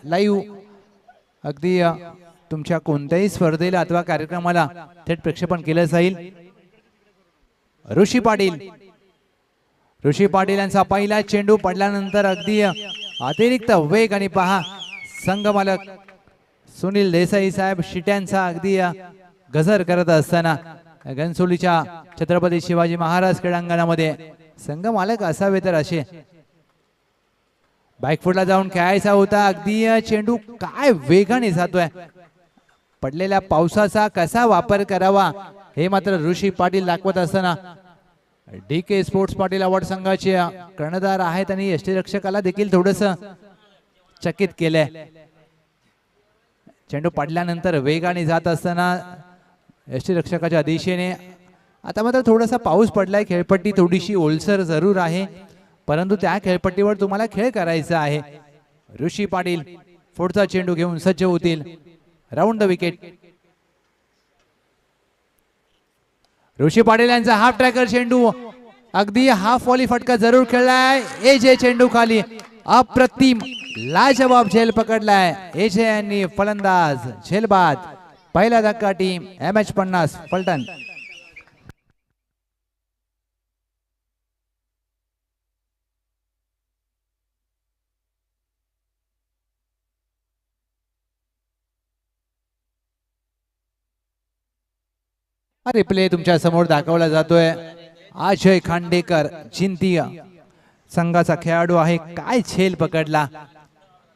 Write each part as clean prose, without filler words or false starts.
Live अगदी तुमच्या कोणत्याही स्पर्धेला अथवा कार्यक्रमाला थेट प्रक्षेपण केलं जाईल। ऋषी पाटील यांचा पहिला चेंडू पडल्यानंतर अगदी अतिरिक्त वेग आणि पहा संघमालक सुनील देसाई साहेब शिट्यांचा अगदी गजर करत असताना घनसोलीच्या छत्रपती शिवाजी महाराज क्रीडांगणामध्ये संघमालक असावे तर असे बॅकफुटला जाऊन खेळायचा होता। अगदी चेंडू काय वेगाने जातोय, पडलेल्या पावसाचा कसा वापर करावा हे मात्र ऋषी पाटील दाखवत असताना DK स्पोर्ट्स पाटील अवॉर्ड संघाचे कर्णधार आहेत आणि यष्टीरक्षकाला देखील थोडस चकित केलंय। चेंडू पडल्यानंतर वेगाने जात असताना यष्टीरक्षकाच्या दिशेने आता मात्र थोडासा पाऊस पडलाय, खेळपट्टी थोडीशी ओलसर जरूर आहे, परंतु त्या खेळपट्टीवर तुम्हाला खेळ करायचा आहे। ऋषी पाटील पुढचा चेंडू घेऊन सज्ज होतील। राऊंड द विकेट ऋषी पाटील यांचा हाफ ट्रॅकर चेंडू अगदी हाफ व्हॉली फटका जरूर खेळलाय। एजे चेंडू खाली अप्रतिम लाजवाब झेल पकडलाय एजे यांनी, फलंदाज झेलबाद। पहिला धक्का टीम MH50 फलटण। रिप्ले तुमच्या समोर दाखवला जातोय। अजय खांडेकर जिंतीय संघाचा खेळाडू आहे। काय झेल पकडला,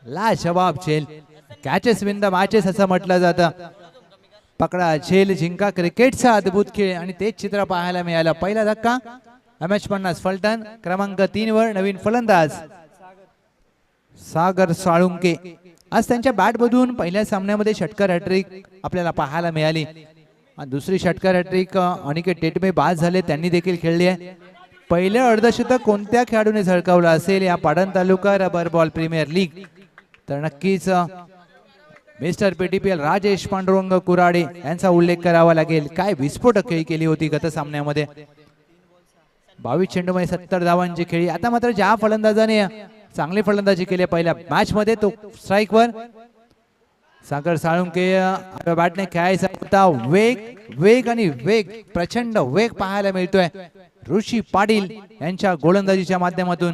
लाजवाब झेल। कॅचेस विन द मॅचेस असं म्हटलं जातं। पकडा झेल जिंका क्रिकेटचा अद्भुत खेळ आणि तेच चित्र पाहायला मिळालं। पहिला धक्का MH50 फलटण। क्रमांक 3 वर नवीन फलंदाज सागर साळुंके। आज त्यांच्या बॅट मधून पहिल्या सामन्यामध्ये षटकार हॅट्रिक आपल्याला पाहायला मिळाली। दुसरी षटकार हॅट्रिक अनिकेत टेटमे बाद झाले, त्यांनी देखील खेळली आहे। पहिल्या अर्धशतक कोणत्या खेळाडूने झळकावलं असेल या पाटण तालुका रबर बॉल प्रीमियर लीग तर नक्कीच मिस्टर PTPL राजेश पांडुरंग कुराडे यांचा उल्लेख करावा लागेल। काय विस्फोटक खेळी केली होती गत सामन्यामध्ये। 22 चेंडूमध्ये 70 धावांची खेळी। आता मात्र ज्या फलंदाजाने चांगली फलंदाजी केली पहिल्या मॅच मध्ये तो स्ट्राईक वर सागर साळुंके बॅटने खेळायचा होता। वेग आणि वेग, प्रचंड वेग पाहायला मिळतोय ऋषी पाटील यांच्या गोलंदाजीच्या माध्यमातून।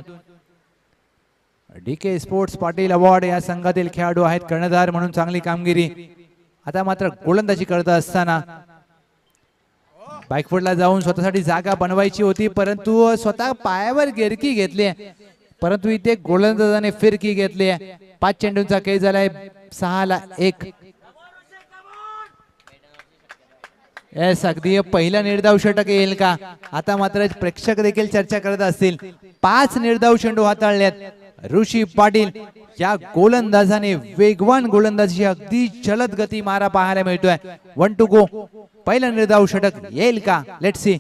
DK स्पोर्ट्स पाटील अवॉर्ड या संघातील खेळाडू आहेत, कर्णधार म्हणून चांगली कामगिरी। आता मात्र गोलंदाजी करत असताना बॅकफुटला जाऊन स्वतःसाठी जागा बनवायची होती, परंतु स्वतः पायावर गिरकी घेतली, परंतु इथे गोलंदाजाने फिरकी घेतली। 5 चेंडूंचा खेळ झालाय, 6-1। अगदी पहिला निर्धाव षटक येईल का? आता मात्र प्रेक्षक देखील चर्चा करत असतील। 5 निर्धाव चेंडू हाताळल्यात ऋषी पाटील या गोलंदाजाने। वेगवान गोलंदाजी, अगदी जलद गती मारा पाहायला मिळतोय। 1 to go। पहिला निर्धाव षटक येईल का? Let's see.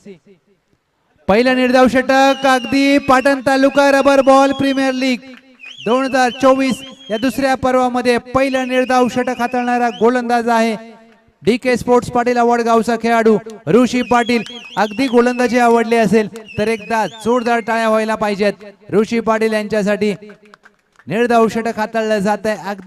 पहिला निर्धाव षटक अगदी पाटण तालुका रबर बॉल प्रीमियर लीग 2024 या दुसऱ्या पर्वामध्ये पहिलं निर्धाव षटक हाताळणारा गोलंदाज आहे DK स्पोर्ट्स पाटील अवॉर्ड गावचा खेळाडू ऋषी पाटील। अगदी गोलंदाजी आवडली असेल तर एकदा जोरदार टाळ्या व्हायला पाहिजेत ऋषी पाटील यांच्यासाठी। निर्धाव षटक हाताळलं जात आहे अगदी